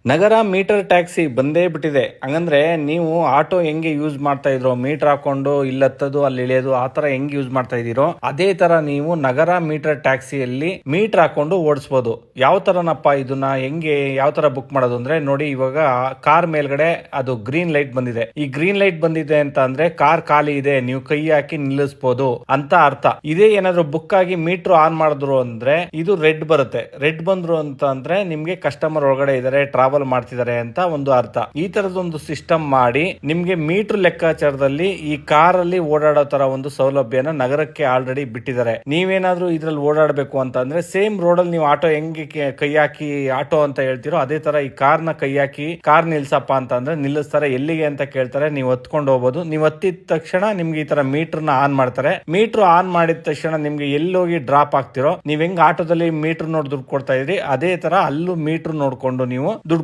ನಗರ metre taxi ಬಂದೇ ಬಿಟ್ಟಿದೆ. ಹಂಗಂದ್ರೆ ನೀವು ಆಟೋ ಹೆಂಗೆ ಯೂಸ್ ಮಾಡ್ತಾ ಇದ್ರೋ, ಮೀಟರ್ ಹಾಕೊಂಡು ಇಲ್ಲತ್ತದು ಅಲ್ಲಿ ಇಳಿಯೋದು, ಆ ತರ ಹೆಂಗ್ ಯೂಸ್ ಮಾಡ್ತಾ ಇದೀರೋ ಅದೇ ತರ ನೀವು ನಗರ ಮೀಟರ್ ಟ್ಯಾಕ್ಸಿಯಲ್ಲಿ ಮೀಟರ್ ಹಾಕೊಂಡು ಓಡಿಸಬಹುದು. ಯಾವ ತರನಪ್ಪ ಇದನ್ನ ಹೆಂಗೆ ಯಾವ ತರ ಬುಕ್ ಮಾಡೋದು ಅಂದ್ರೆ ನೋಡಿ, ಇವಾಗ ಕಾರ್ ಮೇಲ್ಗಡೆ ಅದು ಗ್ರೀನ್ ಲೈಟ್ ಬಂದಿದೆ. ಈ ಗ್ರೀನ್ ಲೈಟ್ ಬಂದಿದೆ ಅಂತ ಅಂದ್ರೆ ಕಾರ್ ಖಾಲಿ ಇದೆ, ನೀವು ಕೈ ಹಾಕಿ ನಿಲ್ಲಿಸಬಹುದು ಅಂತ ಅರ್ಥ. ಇದೇ ಏನಾದ್ರು ಬುಕ್ ಆಗಿ ಮೀಟರ್ ಆನ್ ಮಾಡಿದ್ರು ಅಂದ್ರೆ ಇದು ರೆಡ್ ಬರುತ್ತೆ. ರೆಡ್ ಬಂದ್ರು ಅಂತ ಅಂದ್ರೆ ನಿಮ್ಗೆ ಕಸ್ಟಮರ್ ಒಳಗಡೆ ಇದಾರೆ, ಟ್ರಾವೆಲ್ ಮಾಡ್ತಿದ್ದಾರೆ ಅಂತ ಒಂದು ಅರ್ಥ. ಈ ತರದೊಂದು ಸಿಸ್ಟಮ್ ಮಾಡಿ ನಿಮ್ಗೆ ಮೀಟರ್ ಲೆಕ್ಕಾಚಾರದಲ್ಲಿ ಈ ಕಾರ್ ಅಲ್ಲಿ ಓಡಾಡೋ ತರ ಒಂದು ಸೌಲಭ್ಯನ ನಗರಕ್ಕೆ ಆಲ್ರೆಡಿ ಬಿಟ್ಟಿದ್ದಾರೆ. ನೀವೇನಾದ್ರೂ ಇದ್ರಲ್ಲಿ ಓಡಾಡಬೇಕು ಅಂತ ಅಂದ್ರೆ ಸೇಮ್ ರೋಡ್ ಅಲ್ಲಿ ನೀವು ಆಟೋ ಹೆಂಗೆ ಕೈ ಹಾಕಿ ಆಟೋ ಅಂತ ಹೇಳ್ತಿರೋ ಅದೇ ತರ ಈ ಕಾರ್ನ ಕೈ ಹಾಕಿ ಕಾರ್ ನಿಲ್ಸಪ್ಪ ಅಂತ ಅಂದ್ರೆ ನಿಲ್ಲಿಸ್ತಾರೆ. ಎಲ್ಲಿಗೆ ಅಂತ ಕೇಳ್ತಾರೆ, ನೀವು ಹತ್ಕೊಂಡು ಹೋಗ್ಬೋದು. ನೀವು ಹತ್ತಿದ ತಕ್ಷಣ ನಿಮ್ಗೆ ಈ ತರ ಮೀಟರ್ ನ ಆನ್ ಮಾಡ್ತಾರೆ. ಮೀಟರ್ ಆನ್ ಮಾಡಿದ ತಕ್ಷಣ ನಿಮ್ಗೆ ಎಲ್ಲೋಗಿ ಡ್ರಾಪ್ ಆಗ್ತಿರೋ, ನೀವ್ ಹೆಂಗ್ ಆಟೋದಲ್ಲಿ ಮೀಟರ್ ನೋಡಿ ದುಡ್ಡು ಕೊಡ್ತಾ ಇದ್ರಿ ಅದೇ ತರ ಅಲ್ಲೂ ಮೀಟರ್ ನೋಡ್ಕೊಂಡು ನೀವು ದುಡ್ಡು